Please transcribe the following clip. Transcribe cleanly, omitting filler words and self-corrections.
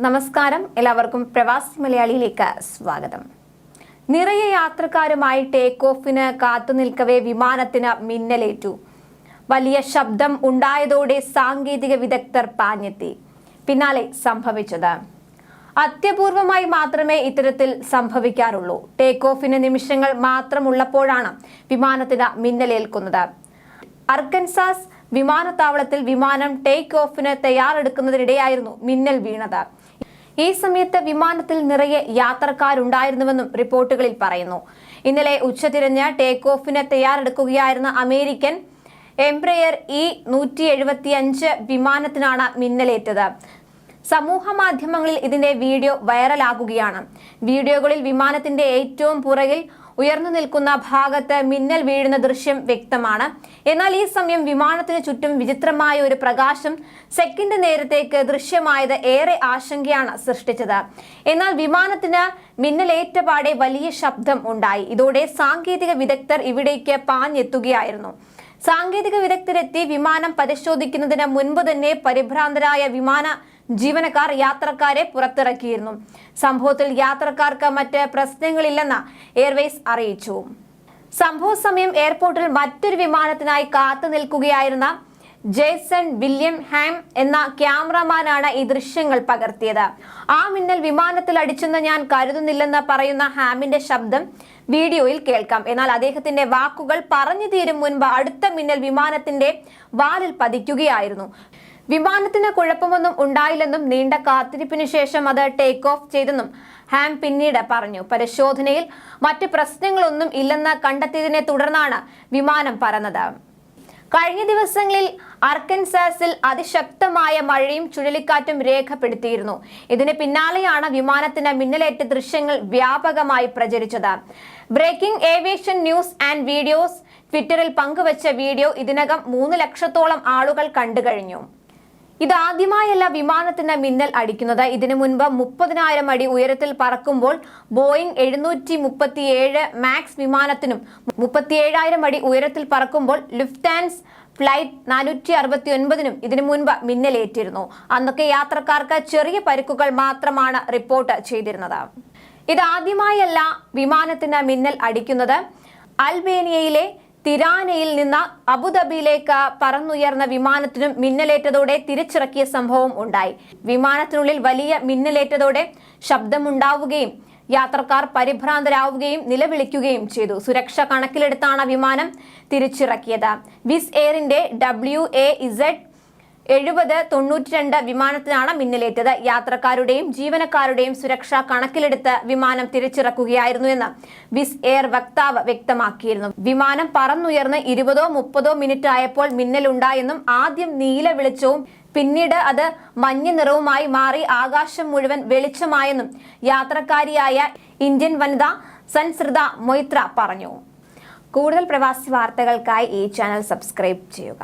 നമസ്കാരം, എല്ലാവർക്കും പ്രവാസി മലയാളിയിലേക്ക് സ്വാഗതം. നിറയെ യാത്രക്കാരുമായി ടേക്ക് ഓഫിന് കാത്തുനിൽക്കവേ വിമാനത്തിന് മിന്നലേറ്റു. വലിയ ശബ്ദം ഉണ്ടായതോടെ സാങ്കേതിക വിദഗ്ധർ പാഞ്ഞെത്തി. പിന്നാലെ സംഭവിച്ചത് അത്യപൂർവമായി മാത്രമേ ഇത്തരത്തിൽ സംഭവിക്കാറുള്ളൂ. ടേക്ക് ഓഫിന് നിമിഷങ്ങൾ മാത്രമുള്ളപ്പോഴാണ് വിമാനത്തിന് മിന്നലേൽക്കുന്നത്. അർക്കൻസാസ് വിമാനത്താവളത്തിൽ വിമാനം ടേക്ക് ഓഫിന് തയ്യാറെടുക്കുന്നതിനിടെയായിരുന്നു മിന്നൽ വീണത്. ഈ സമയത്ത് വിമാനത്തിൽ നിറയെ യാത്രക്കാരുണ്ടായിരുന്നുവെന്നും റിപ്പോർട്ടുകളിൽ പറയുന്നു. ഇന്നലെ ഉച്ചതിരിഞ്ഞ് ടേക്ക് ഓഫിന് തയ്യാറെടുക്കുകയായിരുന്ന അമേരിക്കൻ എംബ്രയർ E175 വിമാനത്തിനാണ് മിന്നലേറ്റത്. സമൂഹ മാധ്യമങ്ങളിൽ ഇതിന്റെ വീഡിയോ വൈറലാകുകയാണ്. വീഡിയോകളിൽ വിമാനത്തിന്റെ ഏറ്റവും പുറകിൽ ഉയർന്നു നിൽക്കുന്ന ഭാഗത്ത് മിന്നൽ വീഴുന്ന ദൃശ്യം വ്യക്തമാണ്. എന്നാൽ ഈ സമയം വിമാനത്തിന് ചുറ്റും വിചിത്രമായ ഒരു പ്രകാശം സെക്കൻഡ് നേരത്തേക്ക് ദൃശ്യമായത് ഏറെ ആശങ്കയാണ് സൃഷ്ടിച്ചത്. എന്നാൽ വിമാനത്തിന് മിന്നലേറ്റപാടെ വലിയ ശബ്ദം ഉണ്ടായി. ഇതോടെ സാങ്കേതിക വിദഗ്ധർ ഇവിടേക്ക് പാഞ്ഞെത്തുകയായിരുന്നു. സാങ്കേതിക വിദഗ്ധരെത്തി വിമാനം പരിശോധിക്കുന്നതിന് മുൻപ് തന്നെ പരിഭ്രാന്തരായ വിമാന ജീവനക്കാർ യാത്രക്കാരെ പുറത്തിറക്കിയിരുന്നു. സംഭവത്തിൽ യാത്രക്കാർക്ക് മറ്റ് പ്രശ്നങ്ങളില്ലെന്ന് എയർവേസ് അറിയിച്ചു. സംഭവ സമയം എയർപോർട്ടിൽ മറ്റൊരു വിമാനത്തിനായി കാത്തു നിൽക്കുകയായിരുന്ന ജേസൺ വില്യം ഹാം എന്ന ക്യാമറമാനാണ് ഈ ദൃശ്യങ്ങൾ പകർത്തിയത്. ആ മിന്നൽ വിമാനത്തിൽ അടിച്ചെന്ന് ഞാൻ കരുതുന്നില്ലെന്ന് പറയുന്ന ഹാമിന്റെ ശബ്ദം വീഡിയോയിൽ കേൾക്കാം. എന്നാൽ അദ്ദേഹത്തിന്റെ വാക്കുകൾ പറഞ്ഞു തീരും മുൻപ് അടുത്ത മിന്നൽ വിമാനത്തിന്റെ വാലിൽ പതിക്കുകയായിരുന്നു. വിമാനത്തിന് കുഴപ്പമൊന്നും ഉണ്ടായില്ലെന്നും നീണ്ട കാത്തിരിപ്പിന് ശേഷം അത് ടേക്ക് ഓഫ് ചെയ്തെന്നും ഹാം പിന്നീട് പറഞ്ഞു. പരിശോധനയിൽ മറ്റ് പ്രശ്നങ്ങളൊന്നും ഇല്ലെന്ന് കണ്ടെത്തിയതിനെ തുടർന്നാണ് വിമാനം പറന്നത്. കഴിഞ്ഞ ദിവസങ്ങളിൽ അർക്കൻസാസിൽ അതിശക്തമായ മഴയും ചുഴലിക്കാറ്റും രേഖപ്പെടുത്തിയിരുന്നു. ഇതിന് പിന്നാലെയാണ് വിമാനത്തിന് മിന്നലേറ്റ ദൃശ്യങ്ങൾ വ്യാപകമായി പ്രചരിച്ചത്. Breaking aviation news and videos ട്വിറ്ററിൽ പങ്കുവച്ച വീഡിയോ ഇതിനകം 3 ലക്ഷത്തോളം ആളുകൾ കണ്ടുകഴിഞ്ഞു. ഇതാദ്യമായല്ല വിമാനത്തിന് മിന്നൽ അടിക്കുന്നത്. ഇതിനു മുൻപ് 30,000 അടി ഉയരത്തിൽ പറക്കുമ്പോൾ ബോയിങ് 737 മാക്സ് വിമാനത്തിനും 37,000 അടി ഉയരത്തിൽ പറക്കുമ്പോൾ ലുഫ്താൻസ് ഫ്ലൈറ്റ് 469നും ഇതിനു മുൻപ് മിന്നലേറ്റിരുന്നു. അന്നൊക്കെ യാത്രക്കാർക്ക് ചെറിയ പരിക്കുകൾ മാത്രമാണ് റിപ്പോർട്ട് ചെയ്തിരുന്നത്. ഇതാദ്യമായല്ല വിമാനത്തിന് മിന്നൽ അടിക്കുന്നത്. അൽബേനിയയിലെ തിരാനയിൽ നിന്ന് അബുദാബിയിലേക്ക് പറന്നുയർന്ന വിമാനത്തിനും മിന്നലേറ്റതോടെ തിരിച്ചിറക്കിയ സംഭവം ഉണ്ടായി. വിമാനത്തിനുള്ളിൽ വലിയ മിന്നലേറ്റതോടെ ശബ്ദമുണ്ടാവുകയും യാത്രക്കാർ പരിഭ്രാന്തരാവുകയും നിലവിളിക്കുകയും ചെയ്തു. സുരക്ഷ കണക്കിലെടുത്താണ് വിമാനം തിരിച്ചിറക്കിയത്. വിസ് എയറിന്റെ WAZ 70-92 വിമാനത്തിനാണ് മിന്നലേറ്റത്. യാത്രക്കാരുടെയും ജീവനക്കാരുടെയും സുരക്ഷ കണക്കിലെടുത്ത് വിമാനം തിരിച്ചിറക്കുകയായിരുന്നു എന്ന് വിസ് എയർ വക്താവ് വ്യക്തമാക്കിയിരുന്നു. വിമാനം പറന്നുയർന്ന് 20-30 മിനിറ്റ് ആയപ്പോൾ മിന്നലുണ്ടായെന്നും ആദ്യം നീല വെളിച്ചവും പിന്നീട് അത് മഞ്ഞ നിറവുമായി മാറി ആകാശം മുഴുവൻ വെളിച്ചമായെന്നും യാത്രക്കാരിയായ ഇന്ത്യൻ വനിത സൻസൃത മൊയ്ത്ര പറഞ്ഞു. കൂടുതൽ പ്രവാസി വാർത്തകൾക്കായി ഈ ചാനൽ സബ്സ്ക്രൈബ് ചെയ്യുക.